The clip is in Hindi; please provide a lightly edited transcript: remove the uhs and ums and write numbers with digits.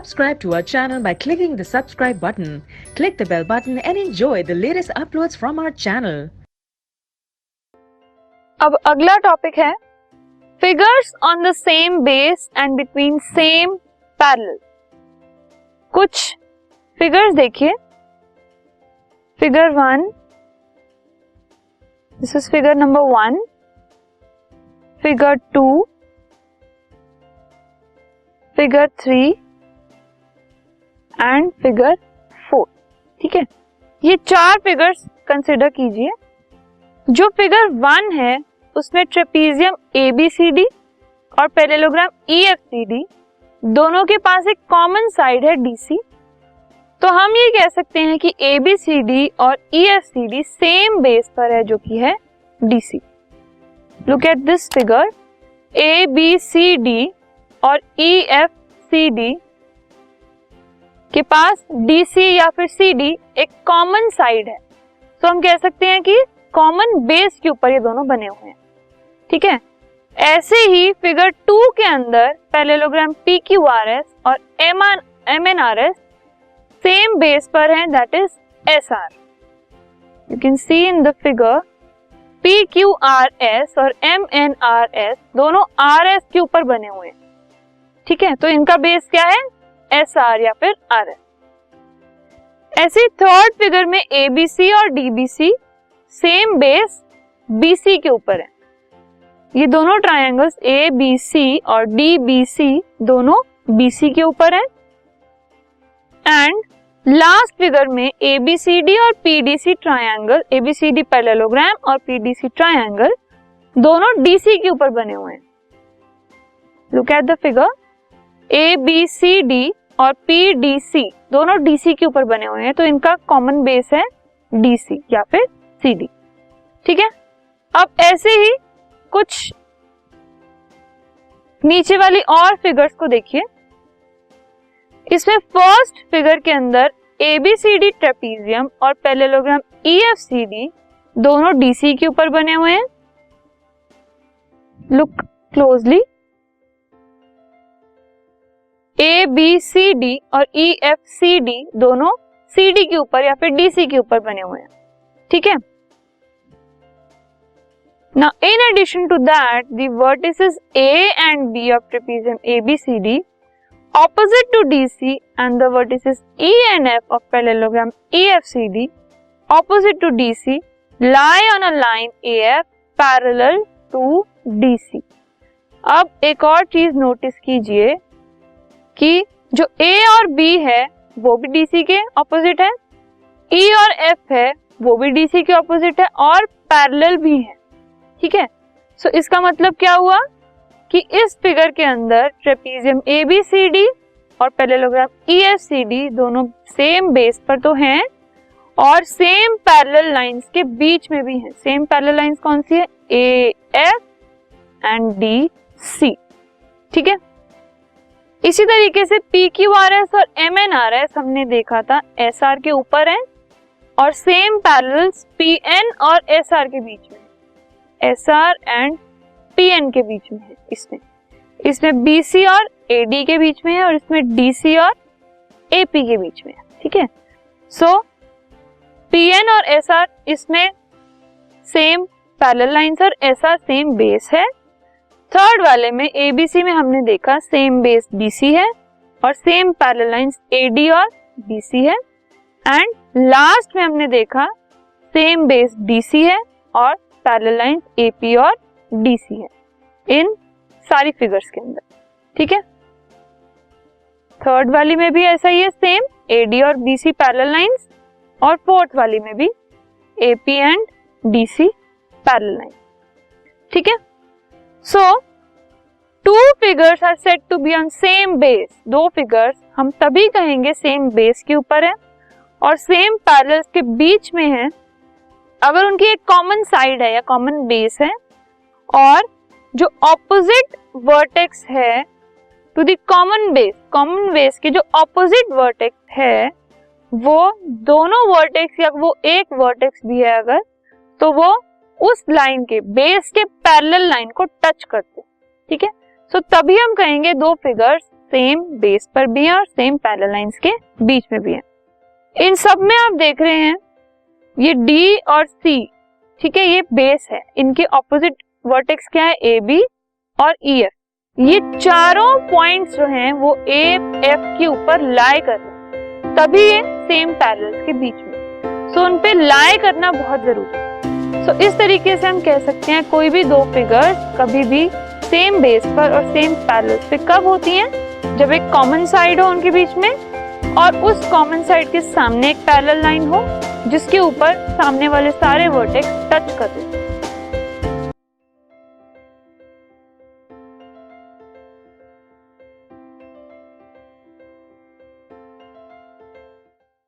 Subscribe to our channel by clicking the subscribe button. Click the bell button and enjoy the latest uploads from our channel. अब अगला टॉपिक है figures on the same base and between same parallel. कुछ फिगर्स देखिए। Figure 1, this is figure number 1, figure 2, figure 3 and figure 4। ठीक है, ये 4 फिगर्स कंसिडर कीजिए। जो फिगर 1 है उसमें ट्रेपीजियम ABCD और पैरेललोग्राम EFCD दोनों के पास एक कॉमन साइड है DC। तो हम ये कह सकते हैं कि ABCD और EFCD सेम बेस पर है जो कि है DC। Look at this figure, ABCD और EFCD के पास DC या फिर CD एक कॉमन साइड है, तो हम कह सकते हैं कि कॉमन बेस के ऊपर ये दोनों बने हुए हैं। ठीक है, ऐसे ही फिगर 2 के अंदर पैरेललोग्राम PQRS और MNRS सेम बेस पर हैं, that is SR। You can see in the figure PQRS और MNRS दोनों RS के ऊपर बने हुए हैं। ठीक है, तो इनका बेस क्या है? SR या फिर RS। ऐसे थर्ड फिगर में ABC और DBC सेम बेस BC के ऊपर है। ये दोनों ट्रायंगल्स ABC और DBC दोनों BC के ऊपर है। एंड लास्ट फिगर में ABCD और PDC ट्रायंगल, ABCD पैरेललोग्राम और PDC ट्रायंगल दोनों DC के ऊपर बने हुए हैं। Look at the figure, ABCD और PDC दोनों DC के ऊपर बने हुए हैं, तो इनका कॉमन बेस है DC या फिर CD। ठीक है, अब ऐसे ही कुछ नीचे वाली और फिगर्स को देखिए। इसमें फर्स्ट फिगर के अंदर ABCD ट्रेपीजियम और पैरेललोग्राम EFCD दोनों DC के ऊपर बने हुए हैं। लुक क्लोजली, ABCD और EFCD दोनों CD के ऊपर या फिर DC के ऊपर बने हुए हैं। ठीक है, now in addition to that the vertices A and B of trapezium ABCD opposite to DC and the vertices E and F of parallelogram EFCD opposite to DC lie on a line AF parallel to DC। अब एक और चीज नोटिस कीजिए कि जो A और B है वो भी DC के ऑपोजिट है, E और F है वो भी DC के ऑपोजिट है और पैरेलल भी है। ठीक है, सो इसका मतलब क्या हुआ कि इस फिगर के अंदर ट्रेपीजियम ABCD और पैरेललोग्राम EFCD दोनों सेम बेस पर तो हैं और सेम पैरेलल लाइंस के बीच में भी हैं। सेम पैरेलल लाइंस कौन सी है? AF and DC। ठीक है, इसी तरीके से PQRS और MNRS हमने देखा था SR के ऊपर है और सेम पैरेलल्स PN और SR के बीच में, SR एंड PN के बीच में है। इसमें BC और AD के बीच में है और इसमें DC और AP के बीच में है। ठीक है, सो PN और SR इसमें सेम पैरेलल लाइंस और SR सेम बेस है। थर्ड वाले में ABC में हमने देखा सेम बेस BC है और सेम पैरेलल लाइंस AD और BC है। एंड लास्ट में हमने देखा सेम बेस DC है और पैरेलल लाइंस AP और DC है इन सारी फिगर्स के अंदर। ठीक है, थर्ड वाली में भी ऐसा ही है, सेम AD और BC पैरेलल लाइंस और फोर्थ वाली में भी AP and DC parallel lines. ठीक है, so two figures are said to be on same base. दो फिगर्स हम तभी कहेंगे सेम बेस के ऊपर है और सेम पैरेलल्स के बीच में है अगर उनकी एक कॉमन साइड है या कॉमन बेस है और जो ऑपोजिट वर्टेक्स है टू द कॉमन बेस के जो ऑपोजिट वर्टेक्स है वो दोनों वर्टेक्स या वो एक वर्टेक्स भी है अगर, तो वो उस लाइन के बेस के पैरेलल लाइन को टच करते। ठीक है, सो तभी हम कहेंगे दो फिगर्स सेम बेस पर भी है और सेम पैरेलल लाइंस के बीच में भी है। इन सब में आप देख रहे हैं ये डी और सी, ठीक है, ये बेस है, इनके ऑपोजिट वर्टेक्स क्या है, ए बी और ई एफ। ये चारों पॉइंट्स जो हैं वो ए एफ के ऊपर लाई कर रहे हैं, तभी ये सेम पैरेलल्स के बीच में, सो उन पे लाई करना बहुत जरूरी है। सो इस तरीके से हम कह सकते हैं कोई भी दो फिगर्स कभी भी सेम बेस पर और सेम पैरेलल्स पे कब होती हैं, जब एक कॉमन साइड हो उनके बीच में और उस कॉमन साइड के सामने एक पैरेलल लाइन हो जिसके ऊपर सामने वाले सारे वर्टेक्स टच कर रहे हैं।